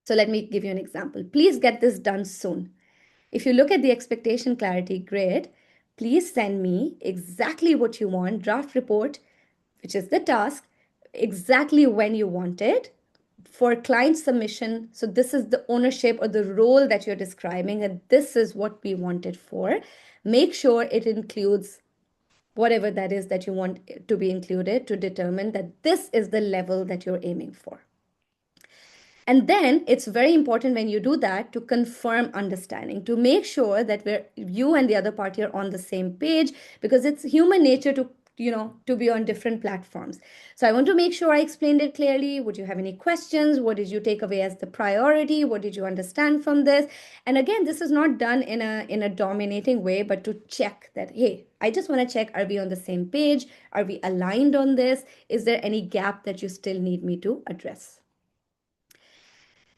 So let me give you an example. Please get this done soon. If you look at the expectation clarity grid, please send me exactly what you want, draft report, which is the task, exactly when you want it, for client submission. So this is the ownership or the role that you're describing, and this is what we want it for. Make sure it includes whatever that is that you want to be included, to determine that this is the level that you're aiming for. And then it's very important when you do that to confirm understanding, to make sure that you and the other party are on the same page, because it's human nature to be on different platforms. So I want to make sure I explained it clearly. Would you have any questions? What did you take away as the priority? What did you understand from this? And again, this is not done in a dominating way, but to check that, hey, I just want to check, are we on the same page? Are we aligned on this? Is there any gap that you still need me to address?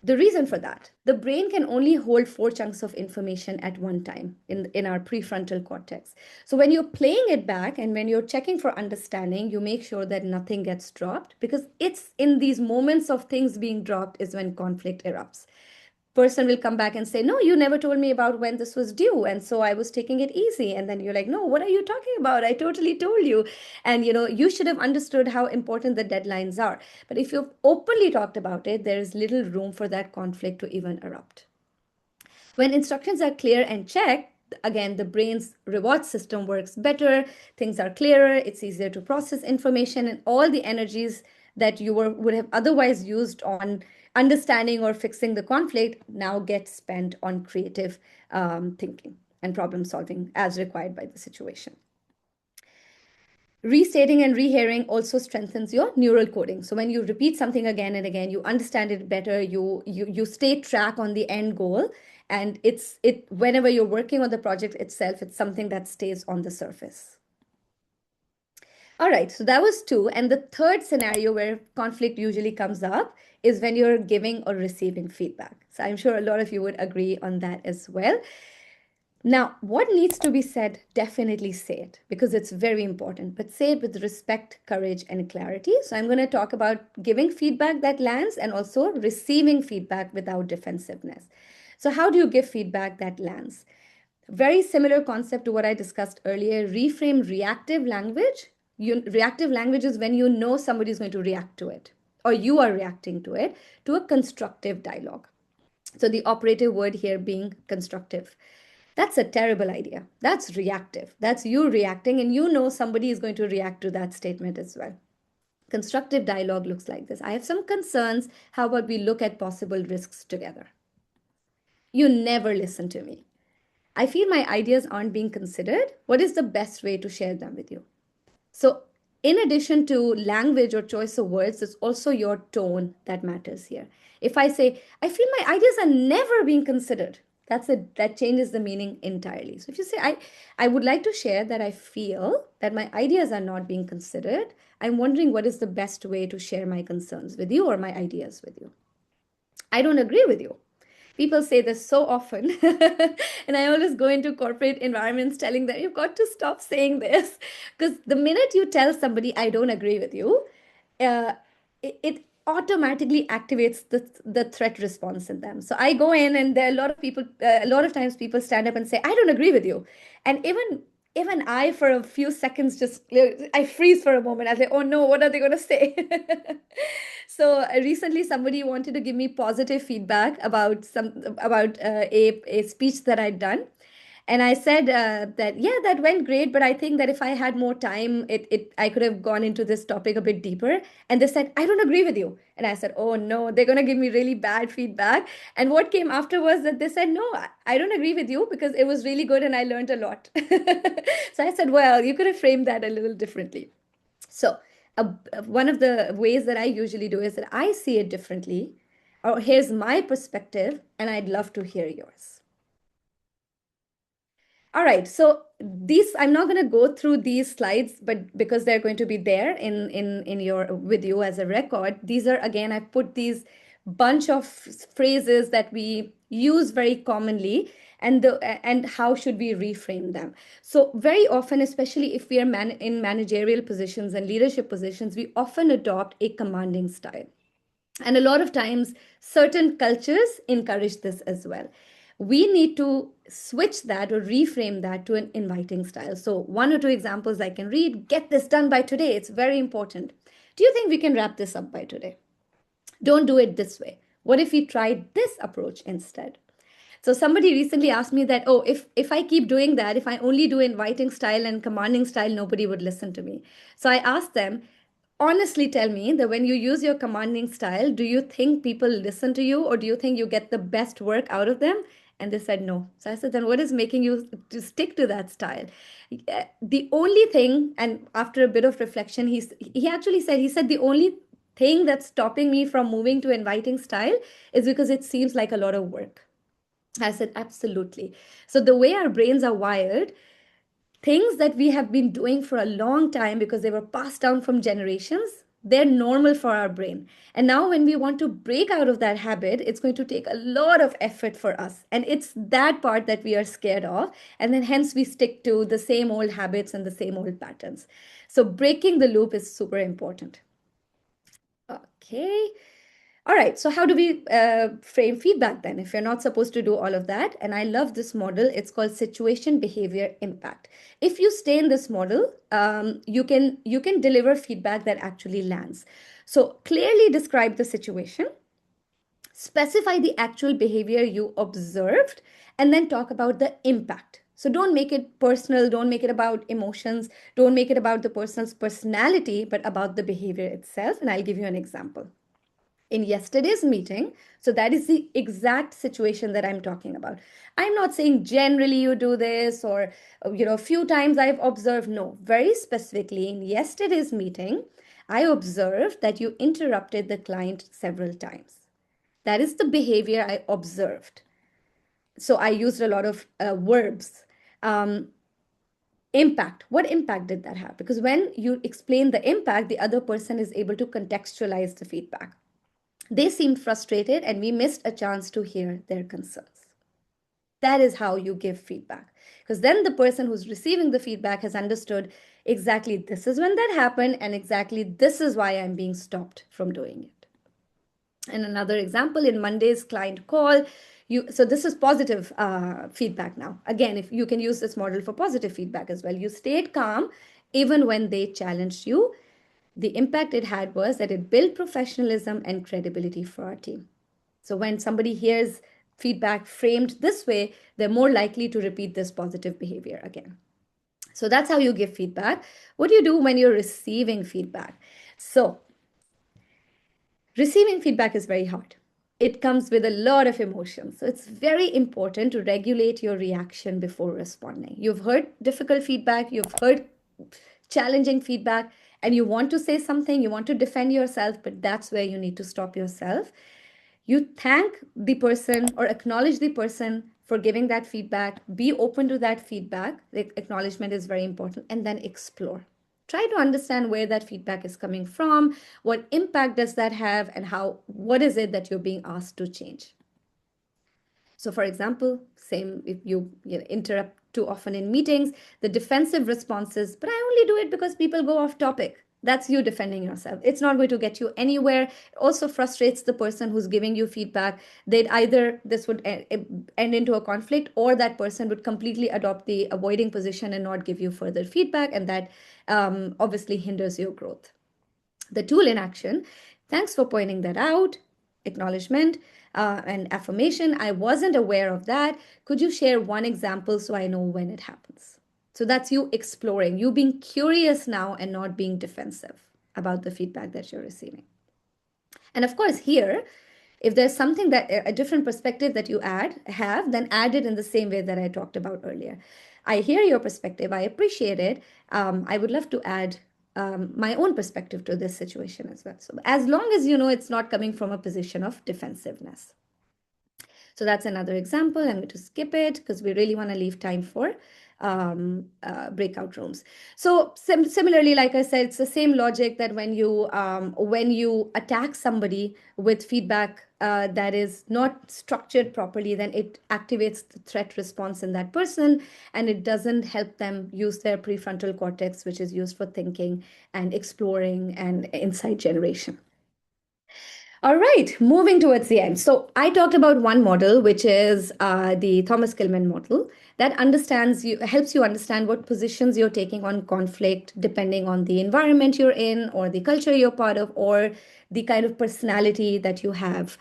The reason for that, the brain can only hold 4 chunks of information at one time in our prefrontal cortex. So when you're playing it back and when you're checking for understanding, you make sure that nothing gets dropped, because it's in these moments of things being dropped is when conflict erupts. Person will come back and say, no, you never told me about when this was due, and so I was taking it easy. And then you're like, no, what are you talking about? I totally told you. And you should have understood how important the deadlines are. But if you've openly talked about it, there is little room for that conflict to even erupt. When instructions are clear and checked, again, the brain's reward system works better, things are clearer, it's easier to process information, and all the energies that you would have otherwise used on understanding or fixing the conflict now get spent on creative thinking and problem solving as required by the situation. Restating and rehearing also strengthens your neural coding. So when you repeat something again and again, you understand it better, you stay track on the end goal, and whenever you're working on the project itself, it's something that stays on the surface. All right, so that was 2. And the third scenario where conflict usually comes up is when you're giving or receiving feedback. So I'm sure a lot of you would agree on that as well. Now, what needs to be said, definitely say it, because it's very important, but say it with respect, courage, and clarity. So I'm going to talk about giving feedback that lands and also receiving feedback without defensiveness. So how do you give feedback that lands? Very similar concept to what I discussed earlier. Reframe reactive language. Reactive language is when you know somebody is going to react to it, or you are reacting to it, to a constructive dialogue. So the operative word here being constructive. That's a terrible idea. That's reactive. That's you reacting, and you know somebody is going to react to that statement as well. Constructive dialogue looks like this. I have some concerns. How about we look at possible risks together? You never listen to me. I feel my ideas aren't being considered. What is the best way to share them with you? So in addition to language or choice of words, it's also your tone that matters here. If I say, I feel my ideas are never being considered, that changes the meaning entirely. So if you say, I would like to share that I feel that my ideas are not being considered, I'm wondering what is the best way to share my concerns with you or my ideas with you. I don't agree with you. People say this so often, and I always go into corporate environments telling them, you've got to stop saying this, because the minute you tell somebody, I don't agree with you, it automatically activates the threat response in them. So I go in, and there are a lot of times people stand up and say, I don't agree with you. And even I, for a few seconds, I freeze for a moment. I say, oh no, what are they going to say? So recently somebody wanted to give me positive feedback about a speech that I'd done. And I said that, yeah, that went great, but I think that if I had more time, I could have gone into this topic a bit deeper. And they said, I don't agree with you. And I said, oh no, they're going to give me really bad feedback. And what came after was that they said, no, I don't agree with you because it was really good and I learned a lot. So I said, well, you could have framed that a little differently. So one of the ways that I usually do is that I see it differently, or here's my perspective, and I'd love to hear yours. All right, so I'm not going to go through these slides, but because they're going to be there with you as a record, these are, again, I put these bunch of phrases that we use very commonly, and how should we reframe them. So very often, especially if we are in managerial positions and leadership positions, we often adopt a commanding style. And a lot of times, certain cultures encourage this as well. We need to switch that or reframe that to an inviting style. So 1 or 2 examples I can read. Get this done by today. It's very important. Do you think we can wrap this up by today? Don't do it this way. What if we tried this approach instead? So somebody recently asked me that, oh, if I keep doing that, if I only do inviting style and commanding style, nobody would listen to me. So I asked them, honestly tell me that when you use your commanding style, do you think people listen to you, or do you think you get the best work out of them? And they said no. So I said, then what is making you to stick to that style? The only thing, and after a bit of reflection, he said the only thing that's stopping me from moving to inviting style is because it seems like a lot of work. I said, absolutely. So the way our brains are wired, things that we have been doing for a long time because they were passed down from generations, they're normal for our brain. And now when we want to break out of that habit, it's going to take a lot of effort for us. And it's that part that we are scared of. And then hence we stick to the same old habits and the same old patterns. So breaking the loop is super important. Okay. All right, so how do we frame feedback then if you're not supposed to do all of that? And I love this model. It's called situation, behavior, impact. If you stay in this model, you can deliver feedback that actually lands. So clearly describe the situation, specify the actual behavior you observed, and then talk about the impact. So don't make it personal, don't make it about emotions, don't make it about the person's personality, but about the behavior itself. And I'll give you an example. In yesterday's meeting, so that is the exact situation that I'm talking about. I'm not saying generally you do this, or a few times I've observed. No, very specifically in yesterday's meeting, I observed that you interrupted the client several times. That is the behavior I observed. So I used a lot of verbs. Impact. What impact did that have? Because when you explain the impact, the other person is able to contextualize the feedback. They seemed frustrated and we missed a chance to hear their concerns. That is how you give feedback. Because then the person who's receiving the feedback has understood exactly this is when that happened and exactly this is why I'm being stopped from doing it. And another example, in Monday's client call, so this is positive feedback now. Again, if you can use this model for positive feedback as well. You stayed calm even when they challenged you. The impact it had was that it built professionalism and credibility for our team. So when somebody hears feedback framed this way, they're more likely to repeat this positive behavior again. So that's how you give feedback. What do you do when you're receiving feedback? So receiving feedback is very hard. It comes with a lot of emotions. So it's very important to regulate your reaction before responding. You've heard difficult feedback, you've heard challenging feedback, and you want to say something, you want to defend yourself, but that's where you need to stop yourself. You thank the person or acknowledge the person for giving that feedback. Be open to that feedback. The acknowledgement is very important, and then explore. Try to understand where that feedback is coming from, what impact does that have, and what is it that you're being asked to change. So for example, same if you interrupt too often in meetings, the defensive response is, but I only do it because people go off topic. That's you defending yourself. It's not going to get you anywhere. It also frustrates the person who's giving you feedback. This would end into a conflict, or that person would completely adopt the avoiding position and not give you further feedback. And that obviously hinders your growth. The tool in action, thanks for pointing that out, acknowledgement and affirmation. I wasn't aware of that. Could you share one example so I know when it happens? So that's you exploring, you being curious now and not being defensive about the feedback that you're receiving. And of course, here, if there's something that a different perspective that you have, then add it in the same way that I talked about earlier. I hear your perspective. I appreciate it. I would love to add my own perspective to this situation as well. So as long as you know it's not coming from a position of defensiveness. So that's another example. I'm going to skip it because we really want to leave time for breakout rooms. So similarly, like I said, it's the same logic that when you attack somebody with feedback that is not structured properly, then it activates the threat response in that person, and it doesn't help them use their prefrontal cortex, which is used for thinking and exploring and insight generation. All right, moving towards the end. So I talked about one model, which is the Thomas Kilmann model, that helps you understand what positions you're taking on conflict, depending on the environment you're in, or the culture you're part of, or the kind of personality that you have.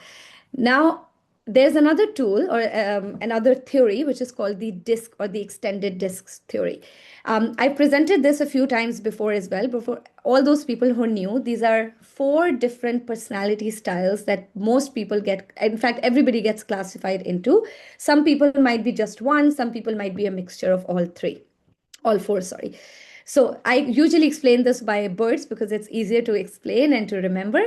Now, there's another tool or another theory, which is called the DISC or the extended DISCs theory. I presented this a few times before as well. Before all those people who knew, these are 4 different personality styles that most people get. In fact, everybody gets classified into. Some people might be just one. Some people might be a mixture of all 4, sorry. So I usually explain this by birds because it's easier to explain and to remember.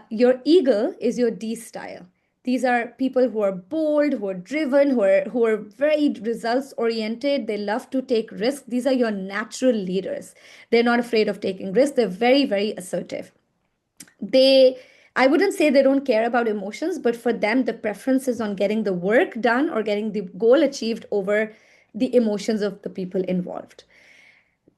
Your eagle is your D style. These are people who are bold, who are driven, who are very results oriented. They love to take risks. These are your natural leaders. They're not afraid of taking risks. They're very, very assertive. I wouldn't say they don't care about emotions, but for them, the preference is on getting the work done or getting the goal achieved over the emotions of the people involved.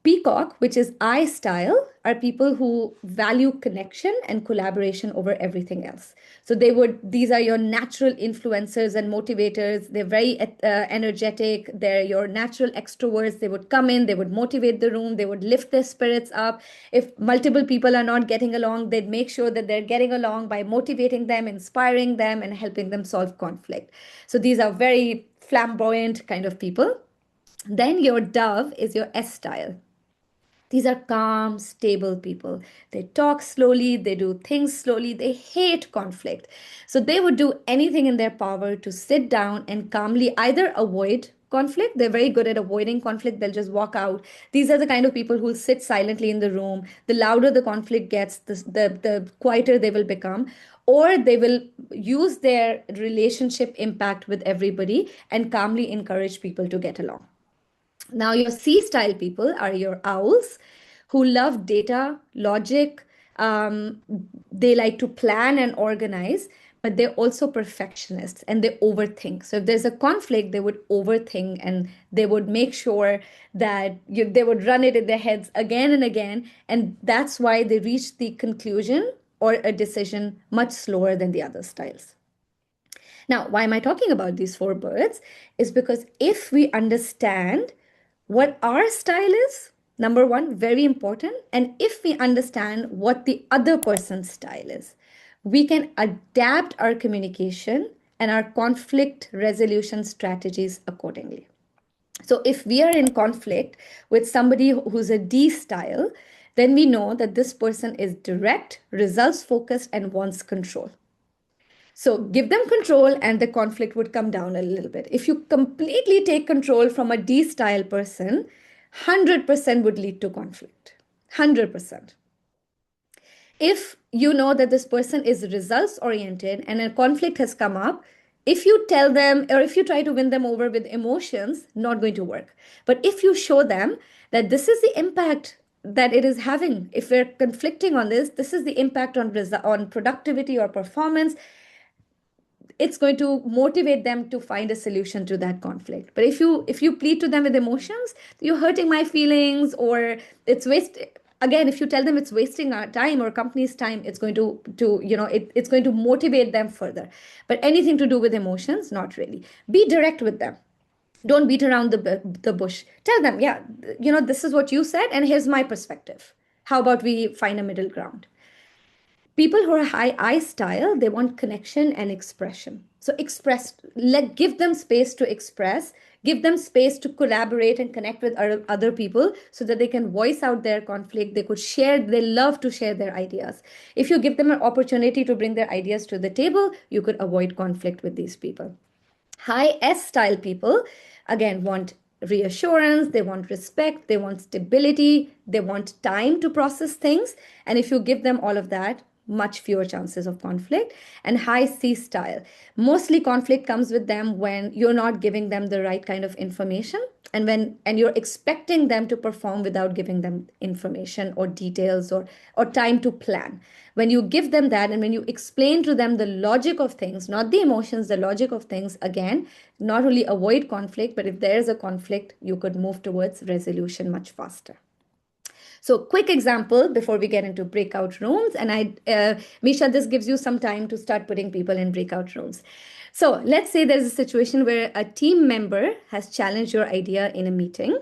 Peacock, which is I style, are people who value connection and collaboration over everything else. So these are your natural influencers and motivators. They're very energetic. They're your natural extroverts. They would come in, they would motivate the room, they would lift their spirits up. If multiple people are not getting along, they'd make sure that they're getting along by motivating them, inspiring them, and helping them solve conflict. So these are very flamboyant kind of people. Then your dove is your S style. These are calm, stable people. They talk slowly, they do things slowly, they hate conflict. So they would do anything in their power to sit down and calmly either avoid conflict. They're very good at avoiding conflict. They'll just walk out. These are the kind of people who will sit silently in the room. The louder the conflict gets, the quieter they will become. Or they will use their relationship impact with everybody and calmly encourage people to get along. Now, your C style people are your owls who love data, logic. They like to plan and organize, but they're also perfectionists and they overthink. So if there's a conflict, they would overthink and they would make sure that they would run it in their heads again and again. And that's why they reach the conclusion or a decision much slower than the other styles. Now, why am I talking about these four birds? Is because if we understand what our style is, number one, very important. And if we understand what the other person's style is, we can adapt our communication and our conflict resolution strategies accordingly. So if we are in conflict with somebody who's a D style, then we know that this person is direct, results focused, and wants control. So give them control and the conflict would come down a little bit. If you completely take control from a D style person, 100% would lead to conflict. 100%. If you know that this person is results oriented and a conflict has come up, if you tell them or if you try to win them over with emotions, not going to work. But if you show them that this is the impact that it is having, if we're conflicting on this is the impact on productivity or performance, it's going to motivate them to find a solution to that conflict. But if you plead to them with emotions, you're hurting my feelings, or it's again, if you tell them it's wasting our time or company's time, it's going to it's going to motivate them further. But anything to do with emotions, not really. Be direct with them. Don't beat around the bush. Tell them, yeah, this is what you said, and here's my perspective. How about we find a middle ground? People who are high I style, they want connection and expression. So give them space to express, give them space to collaborate and connect with other people so that they can voice out their conflict. They love to share their ideas. If you give them an opportunity to bring their ideas to the table, you could avoid conflict with these people. High S style people, again, want reassurance, they want respect, they want stability, they want time to process things. And if you give them all of that, much fewer chances of conflict. And high C style, mostly conflict comes with them when you're not giving them the right kind of information and you're expecting them to perform without giving them information or details or time to plan. When you give them that and when you explain to them the logic of things, not the emotions, the logic of things, again, not only avoid conflict, but if there is a conflict, you could move towards resolution much faster. So quick example before we get into breakout rooms. And Misha, this gives you some time to start putting people in breakout rooms. So let's say there's a situation where a team member has challenged your idea in a meeting.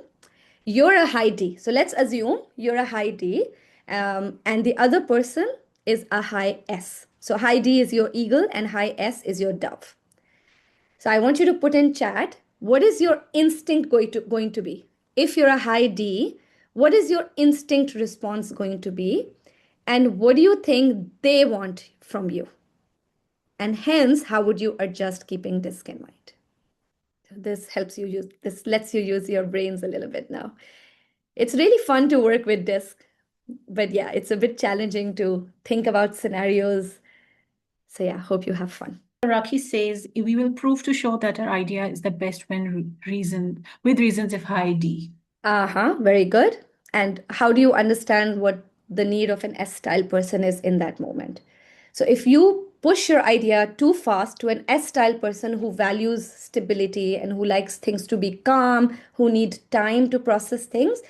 You're a high D. So let's assume you're a high D and the other person is a high S. So high D is your eagle and high S is your dove. So I want you to put in chat, what is your instinct going to be? If you're a high D, what is your instinct response going to be? And what do you think they want from you? And hence, how would you adjust keeping DISC in mind? This lets you use your brains a little bit now. It's really fun to work with DISC, but yeah, it's a bit challenging to think about scenarios. So yeah, hope you have fun. Rakhi says, we will prove to show that our idea is the best with reasons of high D. Very good. And how do you understand what the need of an S-style person is in that moment? So if you push your idea too fast to an S-style person who values stability and who likes things to be calm, who need time to process things,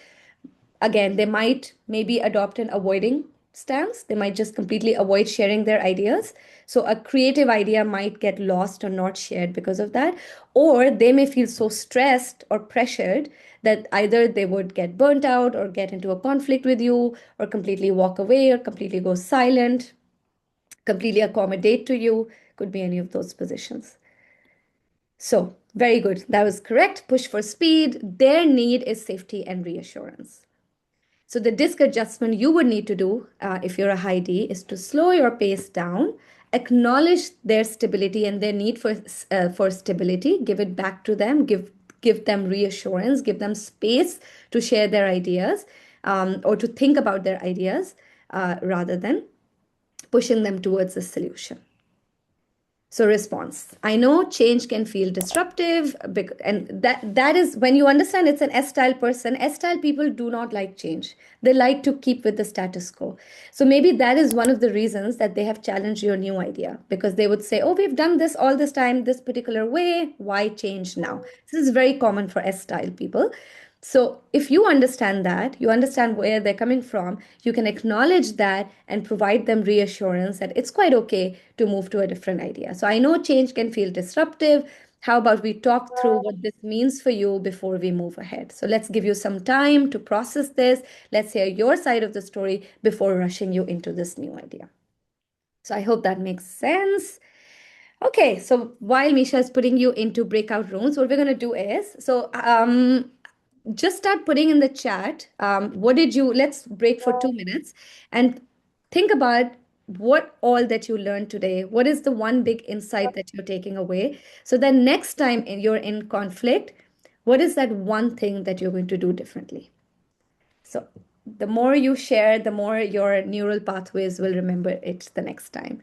again, they might maybe adopt an avoiding stance. They might just completely avoid sharing their ideas. So a creative idea might get lost or not shared because of that. Or they may feel so stressed or pressured that either they would get burnt out or get into a conflict with you or completely walk away or completely go silent, completely accommodate to you. Could be any of those positions. So, very good. That was correct. Push for speed. Their need is safety and reassurance. So, the disc adjustment you would need to do if you're a high D is to slow your pace down, acknowledge their stability and their need for stability, give it back to them, give them reassurance, give them space to share their ideas or to think about their ideas rather than pushing them towards a solution. So response. I know change can feel disruptive, and that is when you understand it's an S-style person. S-style people do not like change. They like to keep with the status quo. So maybe that is one of the reasons that they have challenged your new idea, because they would say, oh, we've done this all this time, this particular way. Why change now? This is very common for S-style people. So if you understand that, you understand where they're coming from, you can acknowledge that and provide them reassurance that it's quite okay to move to a different idea. So I know change can feel disruptive. How about we talk through what this means for you before we move ahead? So let's give you some time to process this. Let's hear your side of the story before rushing you into this new idea. So I hope that makes sense. Okay, so while Misha is putting you into breakout rooms, what we're going to do is, just start putting in the chat, let's break for 2 minutes and think about what all that you learned today. What is the one big insight that you're taking away? So then next time you're in conflict, what is that one thing that you're going to do differently? So the more you share, the more your neural pathways will remember it the next time.